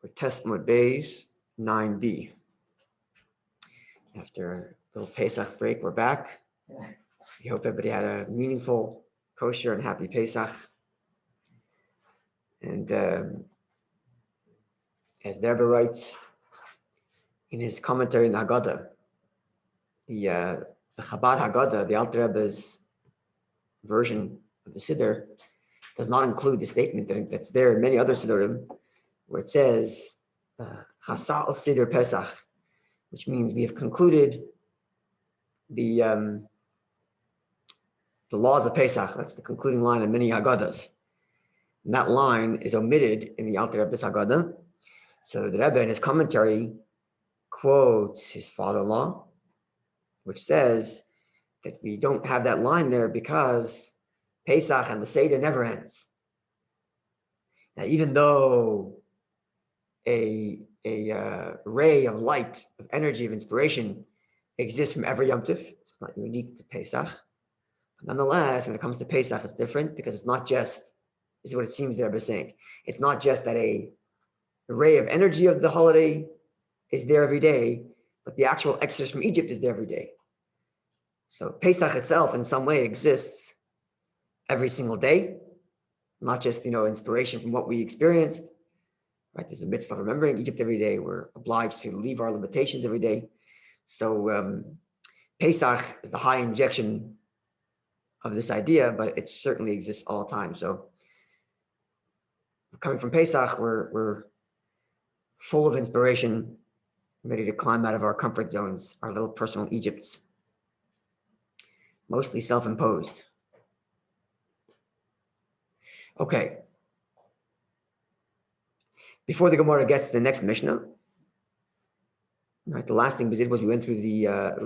We're Talmud Sotah 9b. After a little Pesach break, we're back. We hope everybody had a meaningful, kosher, and happy Pesach. And as the Rabbi writes in his commentary in Haggadah, the Chabad Haggadah, the Alter Rebbe's version of the Siddur, does not include the statement that's there in many other Siddurim, where it says, Chasal Siddur Pesach, which means we have concluded the laws of Pesach. That's the concluding line in many Haggadahs. And that line is omitted in the Alter Rebbe's Haggadah. So the Rebbe in his commentary quotes his father-in-law, which says that we don't have that line there because Pesach and the Seder never ends. Now, even though a ray of light, of energy, of inspiration exists from every Yom Tov, so it's not unique to Pesach. But nonetheless, when it comes to Pesach, it's different because it's not just, this is what it seems the Rebbe is saying, it's not just that a ray of energy of the holiday is there every day, but the actual exodus from Egypt is there every day. So Pesach itself in some way exists every single day, not just, inspiration from what we experienced, right? There's a mitzvah of remembering Egypt every day. We're obliged to leave our limitations every day. So Pesach is the high injection of this idea, but it certainly exists all the time. So coming from Pesach, we're full of inspiration, ready to climb out of our comfort zones, our little personal Egypts, mostly self-imposed. Okay. Before the Gemara gets to the next Mishnah, right, the last thing we did was we went through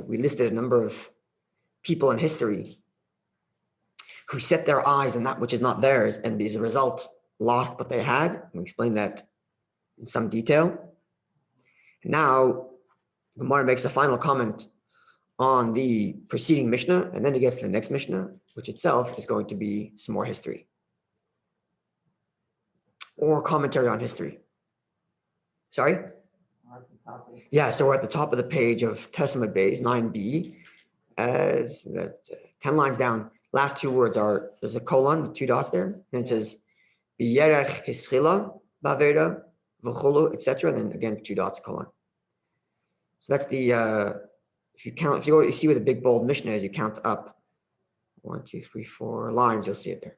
we listed a number of people in history who set their eyes on that which is not theirs, and as a result, lost what they had. We explained that in some detail. Now, the Gemara makes a final comment on the preceding Mishnah, and then he gets to the next Mishnah, which itself is going to be some more history or commentary on history. Sorry? Yeah, so we're at the top of the page of Talmud Sotah 9b, as 10 lines down. Last two words are, there's a colon, the two dots there, and it says, B'yerech hischila ba'avera v'chulu, etc. And then again, two dots, colon. So that's the, if you see where the big bold Mishnah is, you count up 1, 2, 3, 4 lines, you'll see it there.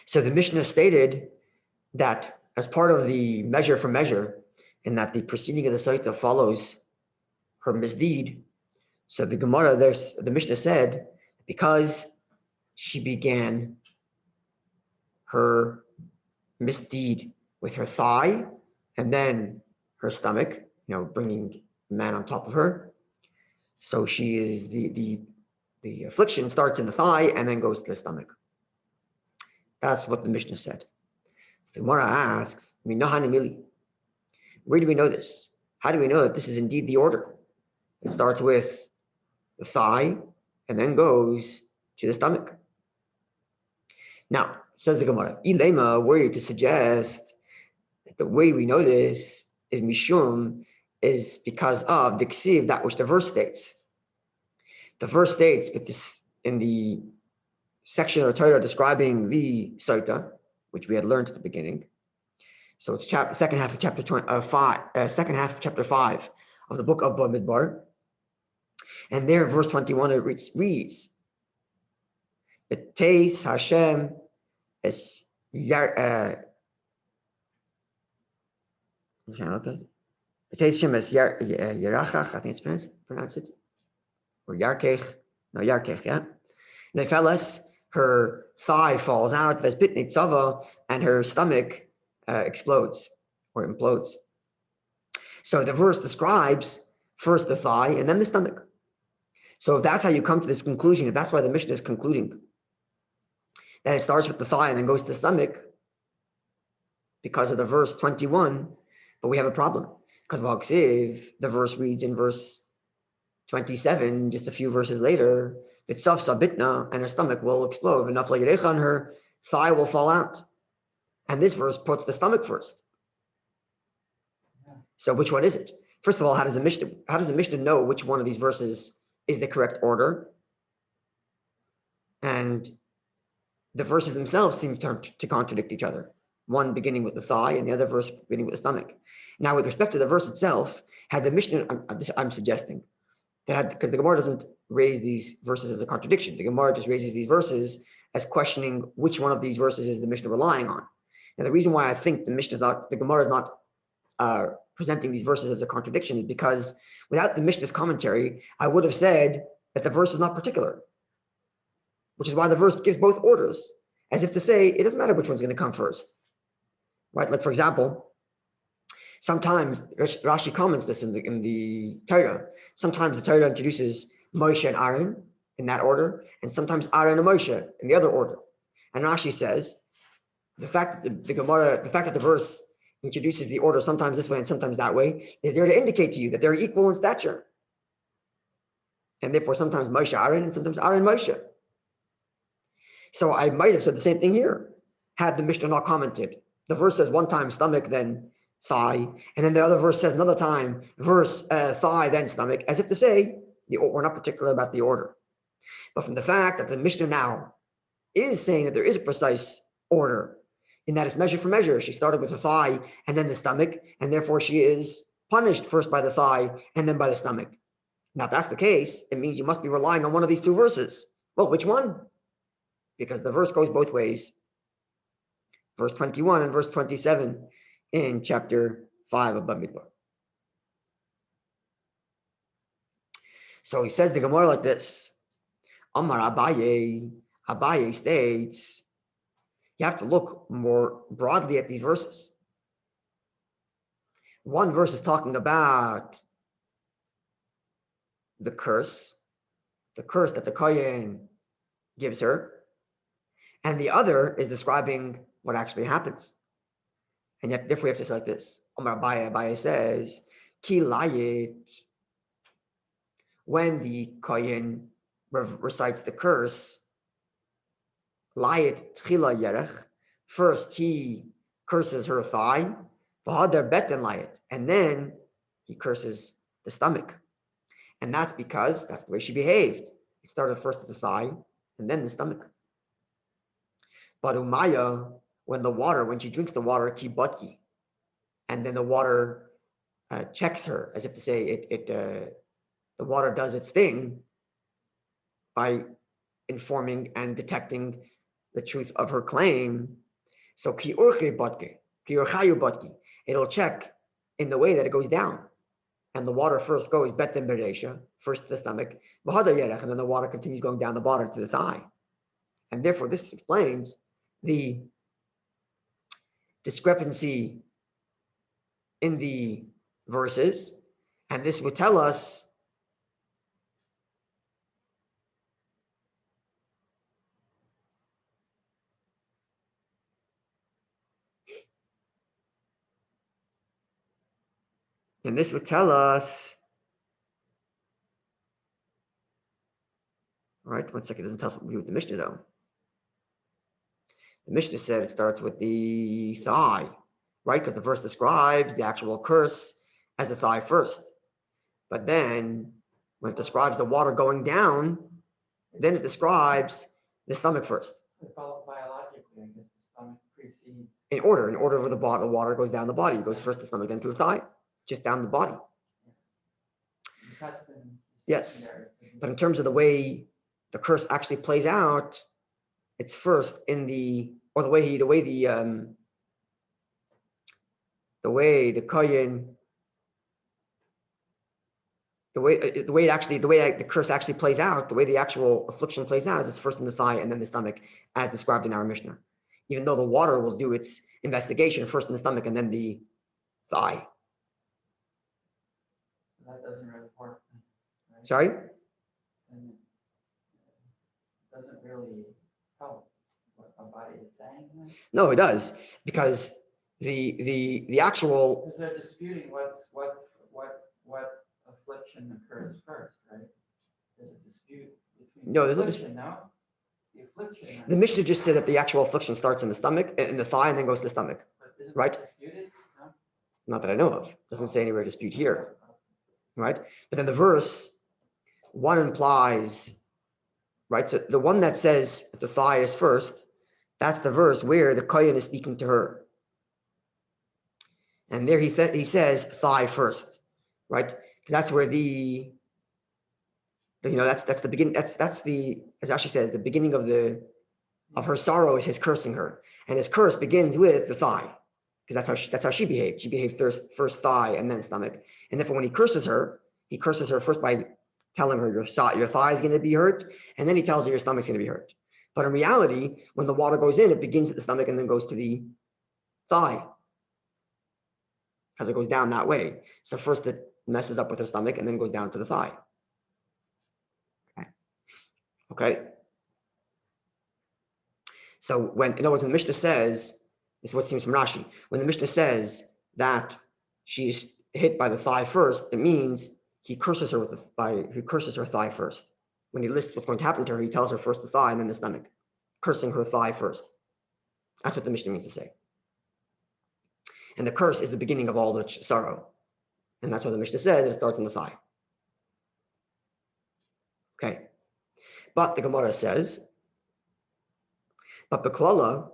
So the Mishnah stated that as part of the measure for measure, in that the proceeding of the Sotah follows her misdeed. So the Gemara, the Mishnah said, because she began her misdeed with her thigh and then her stomach, bringing the man on top of her. So she is the affliction starts in the thigh and then goes to the stomach. That's what the Mishnah said. So Gemara asks, where do we know this? How do we know that this is indeed the order? It starts with the thigh and then goes to the stomach. Now, says the Gemara, Ilema, were you to suggest that the way we know this is Mishum, is because of the Ksiv, that which the verse states. The verse states, but this in the section of the Torah describing the Sotah, which we had learned at the beginning. So it's second half of chapter 5 of the book of Bamidbar. And there, verse 21, it reads, "B'teis Hashem es B'teis Hashem es Yerachach," I think it's pronounced it, or Yarkech. No, Yarkech, yeah. Nefeles, her thigh falls out, Vesbitnei Tzava, and her stomach explodes or implodes. So the verse describes first the thigh and then the stomach. So if that's how you come to this conclusion, if that's why the Mishnah is concluding that it starts with the thigh and then goes to the stomach because of the verse 21, but we have a problem. Because V'Haksiv, the verse reads in verse 27, just a few verses later, Vitzav Sabitna, and her stomach will explode. Enough like and her thigh will fall out. And this verse puts the stomach first. So which one is it? First of all, how does the Mishnah know which one of these verses is the correct order? And the verses themselves seem to contradict each other. One beginning with the thigh and the other verse beginning with the stomach. Now, with respect to the verse itself, had the Mishnah, I'm suggesting, that because the Gemara doesn't raise these verses as a contradiction. The Gemara just raises these verses as questioning which one of these verses is the Mishnah relying on. Now, the reason why I think the Gemara is not presenting these verses as a contradiction is because without the Mishnah's commentary, I would have said that the verse is not particular, which is why the verse gives both orders, as if to say, it doesn't matter which one's going to come first, right? Like, for example, sometimes Rashi comments this in the Torah. Sometimes the Torah introduces Moshe and Aaron in that order, and sometimes Aaron and Moshe in the other order. And Rashi says the fact that the verse introduces the order sometimes this way and sometimes that way is there to indicate to you that they're equal in stature, and therefore sometimes Moshe Aaron and sometimes Aaron Moshe. So I might have said the same thing here had the Mishnah not commented. The verse says one time stomach, then thigh, and then the other verse says another time thigh, then stomach, as if to say we're not particular about the order. But from the fact that the Mishnah now is saying that there is a precise order in that it's measure for measure. She started with the thigh and then the stomach, and therefore she is punished first by the thigh and then by the stomach. Now, if that's the case, it means you must be relying on one of these two verses. Well, which one? Because the verse goes both ways. Verse 21 and verse 27 in chapter 5 of Bamidbar. So he says the Gemara like this. Amar Abaye states, you have to look more broadly at these verses. One verse is talking about the curse that the Kohen gives her, and the other is describing what actually happens. And yet, therefore, you have to say like this. Omar Abaye says, Ki layit, when the Kohen recites the curse, layit tchila yerech, first he curses her thigh, v'hadar beten layit, and then he curses the stomach. And that's because that's the way she behaved. It started first with the thigh and then the stomach. But Umaya, when she drinks the water, ki botki, and then the water checks her, as if to say the water does its thing by informing and detecting the truth of her claim. So ki urche botki, ki urchayu botki, it'll check in the way that it goes down. And the water first goes beten beresha, first to the stomach, and then the water continues going down the bottom to the thigh. And therefore, this explains the discrepancy in the verses. And this would tell us all right, 1 second, it doesn't tell us what we do with the Mishnah though. The Mishnah said it starts with the thigh, right? Because the verse describes the actual curse as the thigh first. But then when it describes the water going down, then it describes the stomach first. Biologically, I guess the stomach precedes. In order of the body, the water goes down the body. It goes first the stomach, then to the thigh, just down the body. Yes. But in terms of the way the curse actually plays out, it's first in the way the Kohen, the way the curse actually plays out, the way the actual affliction plays out is it's first in the thigh and then the stomach, as described in our Mishnah. Even though the water will do its investigation first in the stomach and then the thigh. That doesn't really work. Right? Sorry? And it doesn't really help what a body is saying. Then? No, it does, because the actual. Because they're disputing what affliction occurs first, right? There's a dispute between the affliction, no? The affliction. The Mishnah just said that the actual affliction starts in the stomach, in the thigh, and then goes to the stomach. Isn't Right? that disputed? No? Not that I know of. Doesn't say anywhere dispute here. Right? But then the verse, one implies, right? So the one that says the thigh is first, that's the verse where the Kohen is speaking to her. And there he says thigh first, right? Because that's where that's the beginning. That's the, as Rashi says, the beginning of her sorrow is his cursing her, and his curse begins with the thigh, because that's how she behaved. She behaved first thigh and then stomach, and therefore when he curses her first by telling her your thigh is going to be hurt, and then he tells her your stomach's going to be hurt. But in reality, when the water goes in, it begins at the stomach and then goes to the thigh, because it goes down that way. So first it messes up with her stomach and then goes down to the thigh. Okay. So when, in other words, when the Mishnah says, this is what seems from Rashi, when the Mishnah says that she's hit by the thigh first, it means he curses her he curses her thigh first. When he lists what's going to happen to her, he tells her first the thigh and then the stomach, cursing her thigh first. That's what the Mishnah means to say. And the curse is the beginning of all the sorrow. And that's what the Mishnah says, it starts in the thigh. Okay. But the Gemara says, but Beklala,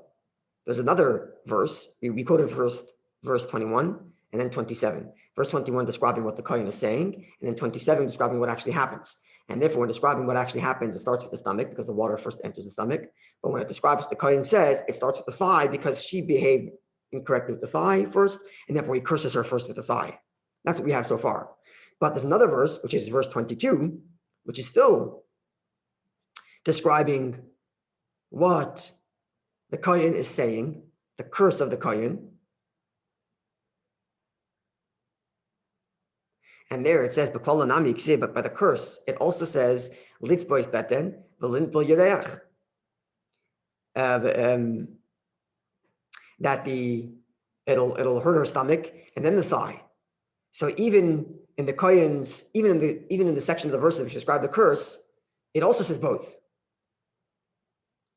there's another verse. We quoted verse 21 and then 27. Verse 21 describing what the Kohen is saying, and then 27 describing what actually happens. And therefore, when describing what actually happens, it starts with the stomach because the water first enters the stomach. But when it describes what the Kohen says, it starts with the thigh because she behaved incorrectly with the thigh first, and therefore he curses her first with the thigh. That's what we have so far. But there's another verse, which is verse 22, which is still describing what the Kohen is saying, the curse of the Kohen. And there it says, but by the curse, it also says, litzbois beten, v'lintbol yireach. That it'll hurt her stomach and then the thigh. So even in the Kohen's, even in the section of the verses which describe the curse, it also says both.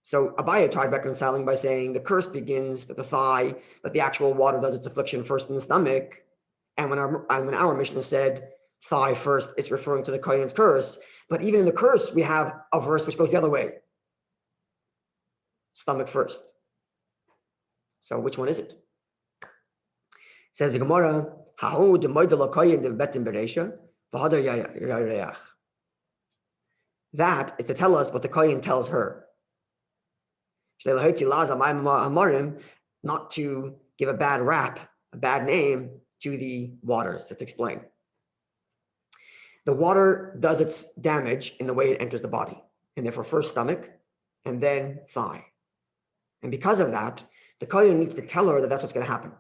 So Abaye tried reconciling by saying the curse begins with the thigh, but the actual water does its affliction first in the stomach. And when our Mishnah said thigh first, it's referring to the Kohen's curse. But even in the curse, we have a verse which goes the other way. Stomach first. So which one is it? Says the Gemara, that is to tell us what the Kohen tells her. Not to give a bad rap, a bad name to the waters. Let's explain. The water does its damage in the way it enters the body, and therefore first stomach and then thigh. And because of that, the Kohen needs to tell her that that's what's going to happen.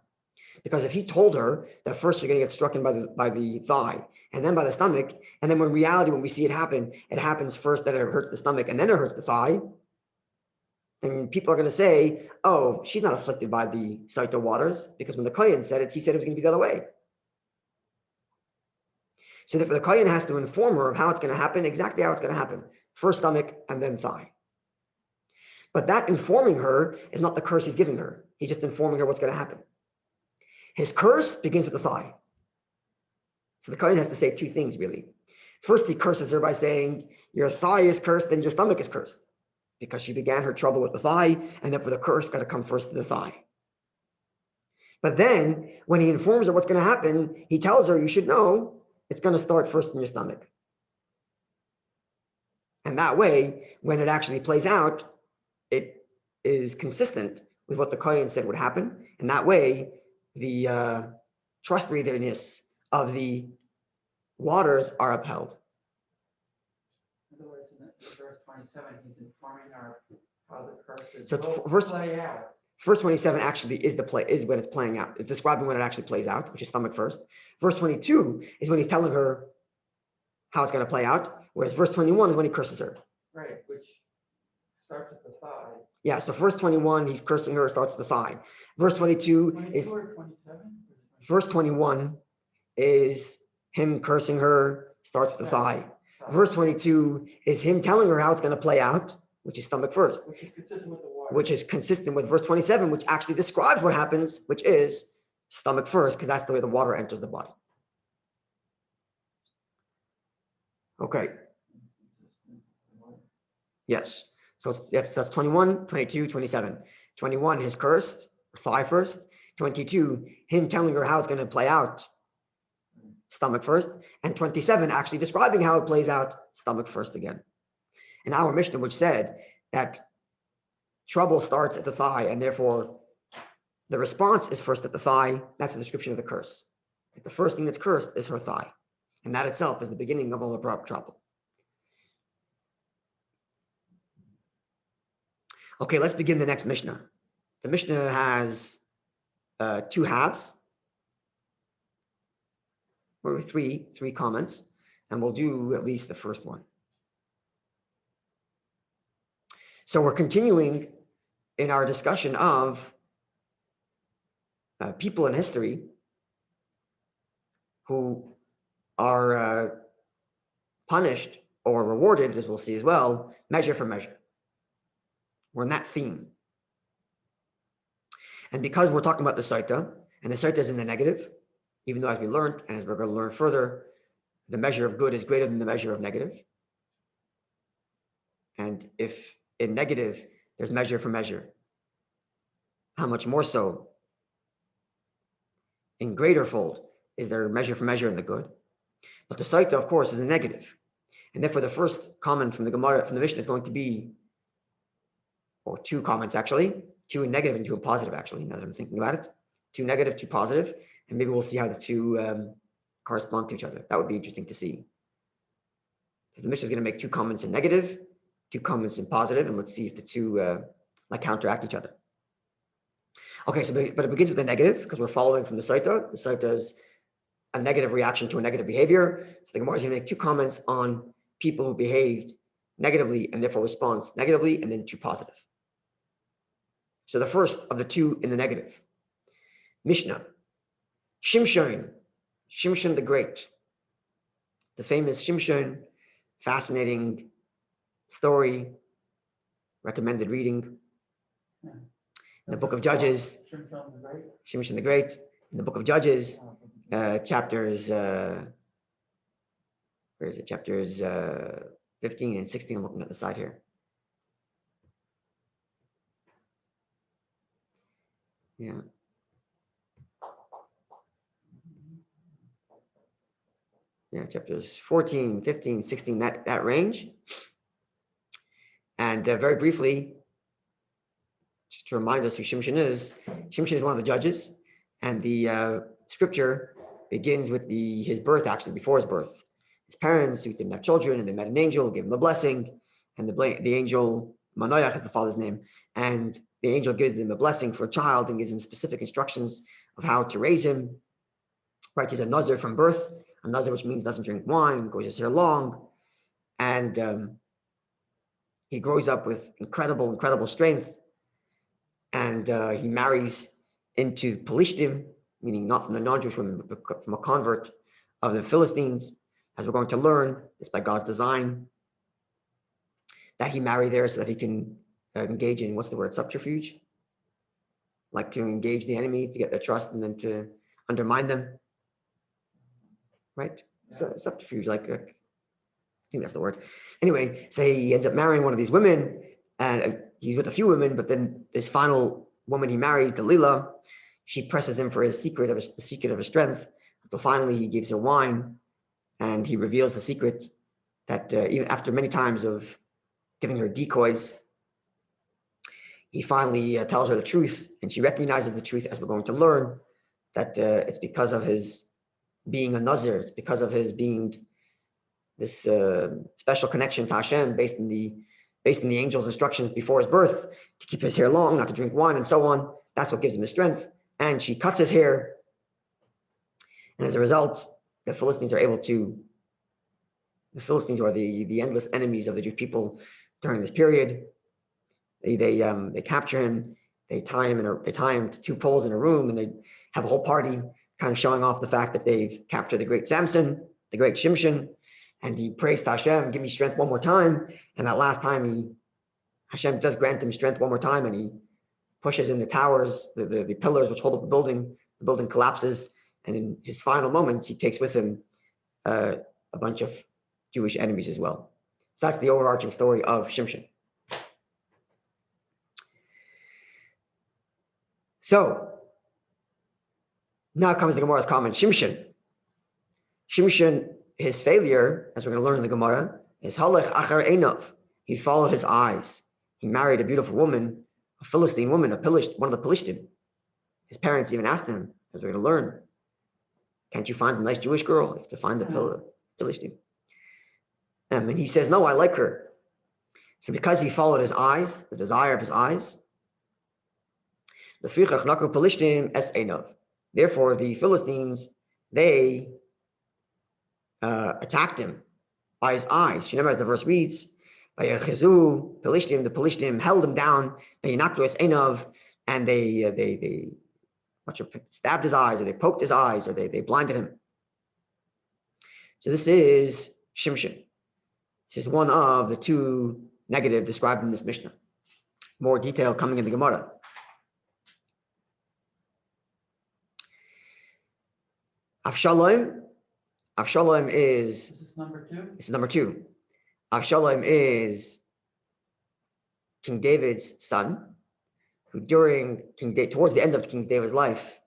Because if he told her that first you're going to get struck in by the thigh and then by the stomach, and then when reality, when we see it happens first that it hurts the stomach and then it hurts the thigh, and people are going to say, oh, she's not afflicted by the Sotah waters, because when the Kohen said it, he said it was going to be the other way. So therefore, the Kohen has to inform her of how it's going to happen, exactly how it's going to happen. First stomach and then thigh. But that informing her is not the curse he's giving her. He's just informing her what's going to happen. His curse begins with the thigh. So the Kohen has to say two things, really. First, he curses her by saying, your thigh is cursed, then your stomach is cursed. Because she began her trouble with the thigh, and therefore the curse got to come first to the thigh. But then, when he informs her what's going to happen, he tells her, you should know, it's going to start first in your stomach. And that way, when it actually plays out, it is consistent with what the Kohen said would happen. And that way, the trustworthiness of the waters are upheld. In other words, in verse 27, he's informing her how the curses So will play out. Verse 27 actually is when it's playing out. It's describing when it actually plays out, which is stomach first. Verse 22 is when he's telling her how it's going to play out, whereas verse 21 is when he curses her. Right, which starts with the thigh. Yeah, so verse 21, he's cursing her, starts with the thigh. Verse 22 is... 27? Verse 21 is him cursing her, starts with the thigh. Verse 22 is him telling her how it's going to play out, which is stomach first, which is consistent with the water. which is consistent with verse 27, which actually describes what happens, which is stomach first, because that's the way the water enters the body. Okay. Yes. So that's 21, 22, 27. 21, his curse, thigh first. 22, him telling her how it's going to play out, stomach first. And 27, actually describing how it plays out, stomach first again. And our Mishnah, which said that trouble starts at the thigh, and therefore the response is first at the thigh, that's a description of the curse. The first thing that's cursed is her thigh. And that itself is the beginning of all the trouble. Okay, let's begin the next Mishnah. The Mishnah has two halves, or three comments, and we'll do at least the first one. So we're continuing in our discussion of people in history who are punished or rewarded, as we'll see as well, measure for measure. We're in that theme. And because we're talking about the Sotah, and the Sotah is in the negative, even though as we learned, and as we're going to learn further, the measure of good is greater than the measure of negative. And if in negative, there's measure for measure, how much more so in greater fold is there measure for measure in the good? But the Sotah, of course, is a negative. And therefore, the first comment from the Gemara, from the Mishnah, is going to be, or two comments actually, two in negative and two in positive actually, now that I'm thinking about it. Two negative, two positive, and maybe we'll see how the two correspond to each other. That would be interesting to see. So the Mishnah is going to make two comments in negative, two comments in positive, and let's see if the two counteract each other. Okay, so but it begins with the negative because we're following from the Sotah. The Sotah is a negative reaction to a negative behavior. So the Gemara is going to make two comments on people who behaved negatively and therefore responds negatively, and then two positive. So the first of the two in the negative, Mishnah, Shimshon the Great, the famous Shimshon, fascinating story, recommended reading. In the book of Judges, Shimshon the Great, in the book of Judges, chapters, where is it? Chapters 15 and 16, I'm looking at the side here. Yeah. Yeah, chapters 14, 15, 16, that range. And very briefly, just to remind us who Shimshon is one of the judges, and the scripture begins with his birth, actually, before his birth. His parents, who didn't have children, and they met an angel, gave him a blessing, and the angel, Manoach is the father's name, and the angel gives him a blessing for a child and gives him specific instructions of how to raise him. Right, he's a Nazir from birth, a Nazir, which means doesn't drink wine, goes his hair long, and he grows up with incredible strength, and he marries into Pelishtim, meaning not from the non-Jewish women, but from a convert of the Philistines, as we're going to learn. It's by God's design that he married there so that he can engage in, what's the word, subterfuge? Like to engage the enemy, to get their trust, and then to undermine them. Right? Yeah. So subterfuge, I think that's the word. Anyway, so he ends up marrying one of these women, and he's with a few women, but then this final woman he marries, Delilah, she presses him for the secret of his strength, until finally he gives her wine, and he reveals the secret that even after many times of giving her decoys, he finally tells her the truth, and she recognizes the truth, as we're going to learn, that it's because of his being a Nazir, it's because of his being this special connection to Hashem based in the angel's instructions before his birth, to keep his hair long, not to drink wine, and so on. That's what gives him his strength. And she cuts his hair, and as a result, the Philistines are the endless enemies of the Jewish people during this period. They capture him, they tie him to two poles in a room, and they have a whole party kind of showing off the fact that they've captured the great Samson, the great Shimshon, and he prays to Hashem, give me strength one more time. And that last time Hashem does grant him strength one more time, and he pushes in the towers, the pillars which hold up the building collapses, and in his final moments, he takes with him a bunch of Jewish enemies as well. So that's the overarching story of Shimshon. So now comes the Gemara's comment. Shimshon, his failure, as we're going to learn in the Gemara, is halach achar einov. He followed his eyes. He married a beautiful woman, a Philistine woman, one of the Pelishtim. His parents even asked him, as we're going to learn, can't you find a nice Jewish girl? You have to find the Philistine. And he says, no, I like her. So because he followed his eyes, the desire of his eyes, therefore the Philistines, they attacked him by his eyes. As the verse reads, the Pelishtim held him down, and they stabbed his eyes, or they poked his eyes, or they blinded him. So this is Shimshon. This is one of the two negative described in this Mishnah. More detail coming in the Gemara. Avshalom is... Is this number 2? This is number 2. Avshalom is King David's son, who towards the end of King David's life,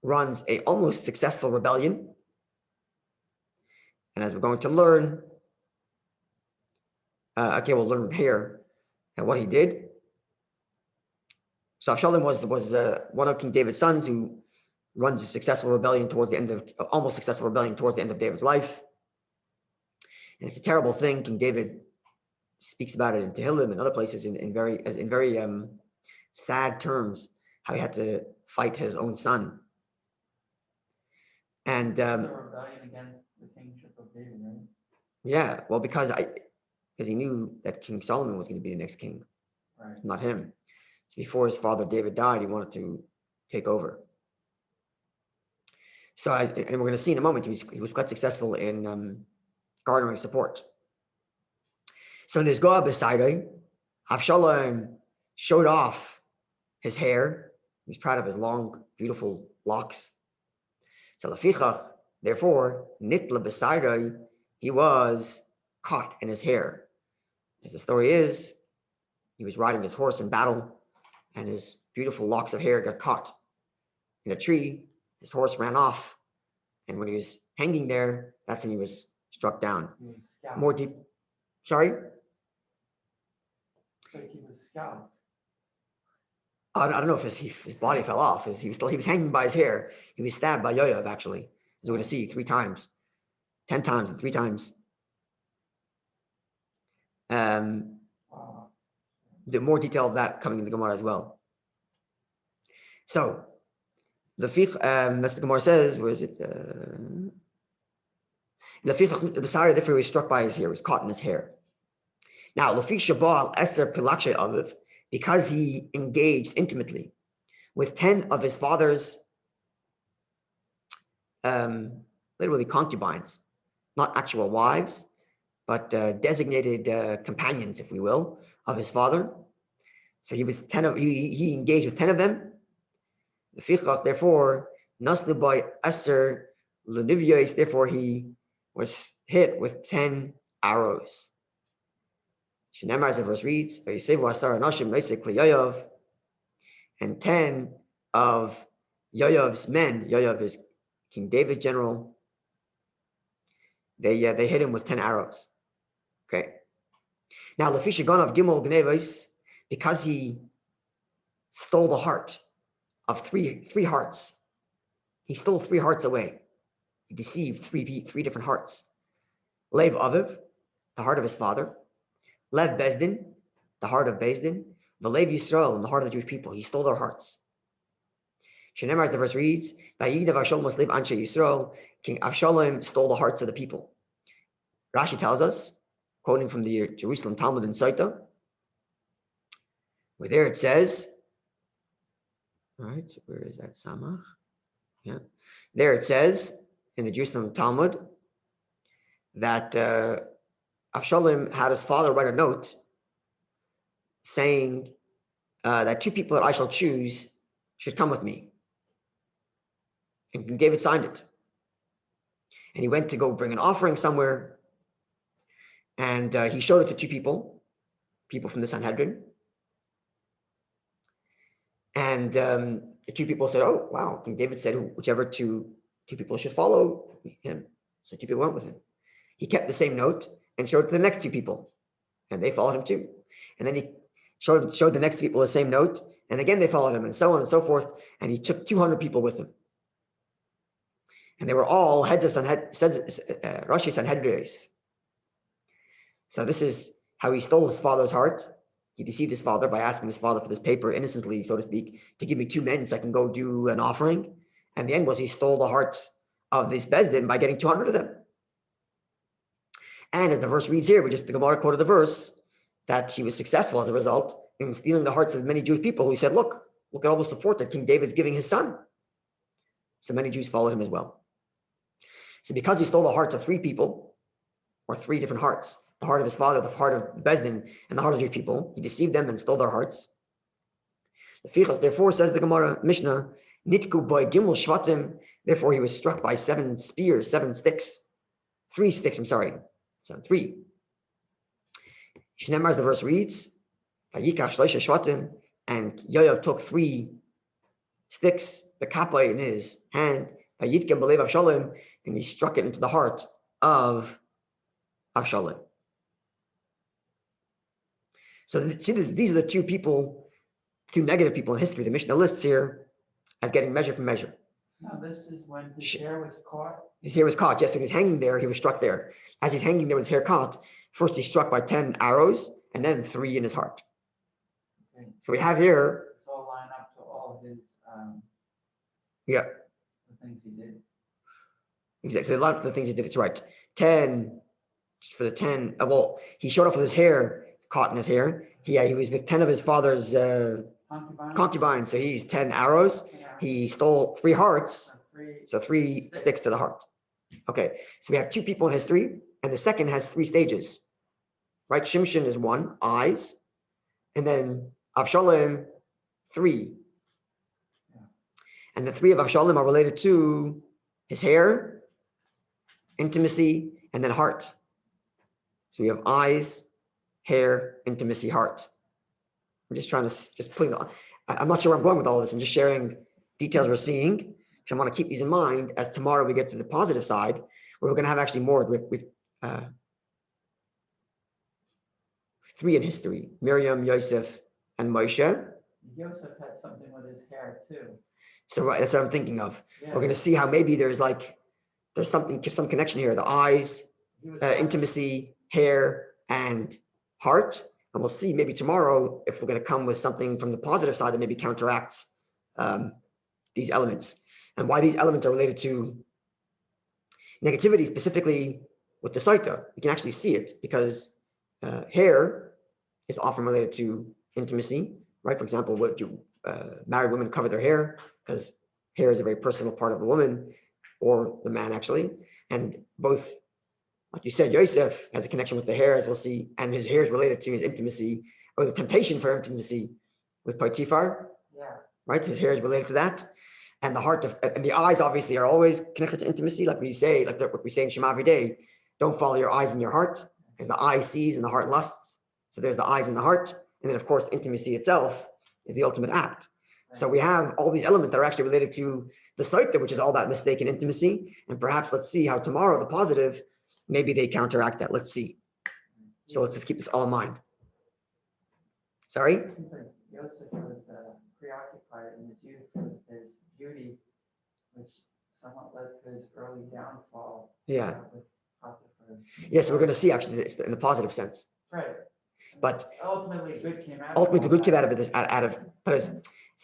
runs a almost successful rebellion. And as we're going to learn, we'll learn here what he did. So Avshalom was one of King David's sons who runs a successful rebellion almost successful rebellion towards the end of David's life. And it's a terrible thing. King David speaks about it in Tehillim and other places in very sad terms, how he had to fight his own son. And a rebellion against the kingship of David, right? Yeah, well, because he knew that King Solomon was going to be the next king, Right. not him. So before his father David died, he wanted to take over. So, and we're going to see in a moment, he was quite successful in garnering support. So in his Goa Besaidai, Avshalom showed off his hair. He was proud of his long, beautiful locks. So Laficha, therefore, Nitla Besaidai, he was caught in his hair. As the story is, he was riding his horse in battle, and his beautiful locks of hair got caught in a tree. His horse ran off, and when he was hanging there, that's when he was struck down. He was scalped. Sorry? Like he was scalped. I don't know if his body fell off. He was hanging by his hair. He was stabbed by Yoav, actually, as we're going to see 3 times, 10 times, and 3 times. Wow. The more detail of that coming in the Gemara as well. So, that's the Gemara says, where is it? Therefore he was struck by his hair, was caught in his hair. Now, because he engaged intimately with 10 of his father's literally concubines, not actual wives, but designated companions, if we will, of his father. So he engaged with 10 of them. Therefore, therefore he was hit with 10 arrows. Shinemar, as the verse reads, and 10 of Yoav's men, Yoav is King David's general, they hit him with 10 arrows. Okay. Now, Lafishagon Gimel Gnevos, because he stole the heart of three hearts. He stole 3 hearts away. He deceived three different hearts. Lev Aviv, the heart of his father. Lev Bezdin, the heart of Bezdin. Velev Yisrael, the heart of the Jewish people. He stole their hearts. Shenemar, as the verse reads, Vayidav Avshalom Lev Anshe Yisrael, King Avshalom stole the hearts of the people. Rashi tells us, quoting from the Jerusalem Talmud Sotah, where there it says, all right, where is that Samach? Yeah. There it says in the Jerusalem Talmud that Avshalom had his father write a note saying that two people that I shall choose should come with me. And King David signed it. And he went to go bring an offering somewhere. And he showed it to two people from the Sanhedrin. And the two people said, oh, wow. King David said whichever two people should follow him. So two people went with him. He kept the same note and showed it to the next two people. And they followed him too. And then he showed the next people the same note. And again, they followed him, and so on and so forth. And he took 200 people with him. And they were all heads of Rosh Sanhedrios. So this is how he stole his father's heart. He deceived his father by asking his father for this paper innocently, so to speak, to give me 2 men so I can go do an offering. And the end was he stole the hearts of this Bezdin by getting 200 of them. And as the verse reads here, the Gemara quoted the verse that he was successful as a result in stealing the hearts of many Jewish people who said, look at all the support that King David's giving his son. So many Jews followed him as well. So because he stole the hearts of 3 people, or 3 different hearts, the heart of his father, the heart of Bezdin, and the heart of Jewish people, he deceived them and stole their hearts. Therefore, says the Gemara Mishnah, Nitku boy Gimel Shvatim, therefore he was struck by 7 spears, 7 sticks. 3 sticks, I'm sorry. So 3. Shnemar, as the verse reads, Vayikach Shloisha Shvatim, and Yoav took 3 sticks, the kappa in his hand, Vayitkem Belev Avshalom, and he struck it into the heart of Avshalom. So these are the 2 people, 2 negative people in history. The Mishnah lists here as getting measure for measure. Now this is when his hair was caught? His hair was caught, yes. So he was hanging there, he was struck there. As he's hanging there with his hair caught, first he's struck by 10 arrows, and then 3 in his heart. Okay. So we have here... It's all line up to all his... yeah. The things he did. Exactly. So a lot of the things he did, it's right. 10, for the 10, well, he showed up with his hair caught in his hair. He was with 10 of his father's concubines, so he's 10 arrows. He stole 3 hearts, so 3 sticks to the heart. Okay, so we have 2 people in history, and the second has 3 stages, right? Shimshon is 1, eyes, and then Avshalom, 3. And the 3 of Avshalom are related to his hair, intimacy, and then heart. So we have eyes, hair, intimacy, heart. I'm just trying to put it on. I'm not sure where I'm going with all this. I'm just sharing details we're seeing, because I want to keep these in mind as tomorrow we get to the positive side, where we're going to have actually more with 3 in history: Miriam, Yosef, and Moshe. Yosef had something with his hair too. So that's what I'm thinking of. Yeah. We're going to see how maybe there's some connection here: the eyes, intimacy, hair, and heart. And we'll see maybe tomorrow if we're going to come with something from the positive side that maybe counteracts these elements, and why these elements are related to negativity, specifically with the Sotah. You can actually see it because hair is often related to intimacy, right? For example, married women cover their hair because hair is a very personal part of the woman or the man, actually. And both, like you said, Yosef has a connection with the hair, as we'll see, and his hair is related to his intimacy or the temptation for intimacy with Potiphar. Yeah. Right? His hair is related to that. And the heart and the eyes obviously are always connected to intimacy, like we say, what we say in Shema every day. Don't follow your eyes and your heart, because the eye sees and the heart lusts. So there's the eyes and the heart, and then of course intimacy itself is the ultimate act. Right. So we have all these elements that are actually related to the Sotah, which is all about mistaken intimacy. And perhaps let's see how tomorrow the positive, maybe they counteract that. Let's see. So let's just keep this all in mind. Sorry? It seems like Yosef was preoccupied in his youth with his beauty, which somewhat led to his early downfall. Yeah. With Potiphar. Yes, we're going to see actually this in the positive sense. Right. But ultimately, good came out. Ultimately, the good came out of it.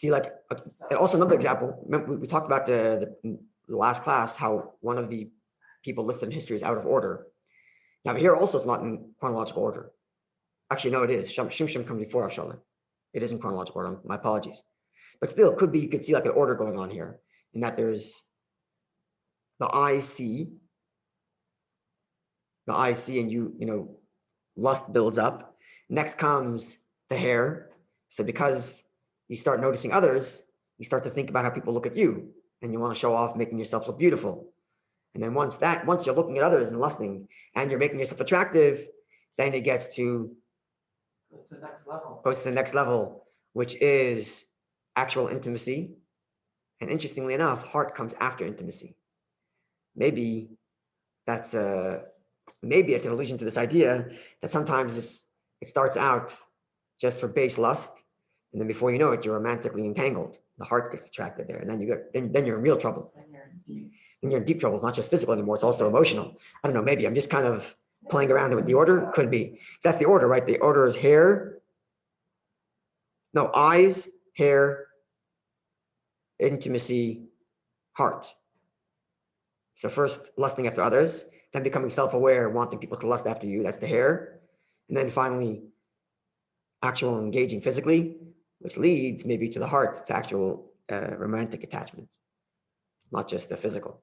And also another example. Remember, we talked about the last class how one of the people listed in history is out of order. Now here also it's not in chronological order. Actually, no, it is. Shimshon comes before Avshalom. It is in chronological order. My apologies. But still, it could be, you could see like an order going on here, in that there's the eye see, and lust builds up. Next comes the hair. So because you start noticing others, you start to think about how people look at you, and you want to show off making yourself look beautiful. And then once you're looking at others and lusting, and you're making yourself attractive, then it gets to Goes to the next level. goes to the next level, which is actual intimacy. And interestingly enough, heart comes after intimacy. Maybe it's an allusion to this idea that sometimes it starts out just for base lust, and then before you know it, you're romantically entangled. The heart gets attracted there, and then you're in real trouble. Then you're in deep. And you're in deep trouble. It's not just physical anymore; it's also emotional. I don't know. Maybe I'm just kind of playing around with the order. Could be. That's the order, right? The order is eyes, hair, intimacy, heart. So first lusting after others, then becoming self-aware, wanting people to lust after you. That's the hair, and then finally actual engaging physically, which leads maybe to the heart, to actual romantic attachments, not just the physical,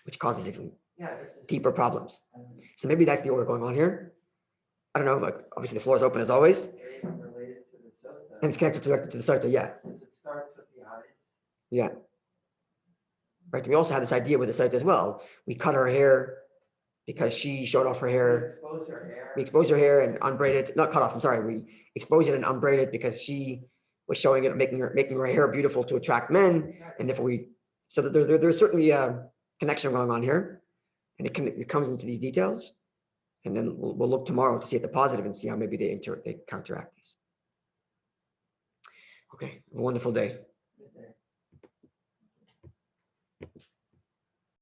which causes even deeper problems. So maybe that's the order going on here. I don't know, like obviously the floor is open as always. Related to the Sotah. And it's connected to the Sotah, yeah. Because it starts with the eyes. Yeah. Right. We also had this idea with the Sotah as well. We cut her hair because she showed off her hair. We expose her hair and unbraid it. Not cut off, I'm sorry. We expose it and unbraid it because she was showing it, making her hair beautiful to attract men. And therefore there's certainly a connection going on here. And it comes into these details. And then we'll look tomorrow to see at the positive and see how maybe they counteract these. Okay, have a wonderful day.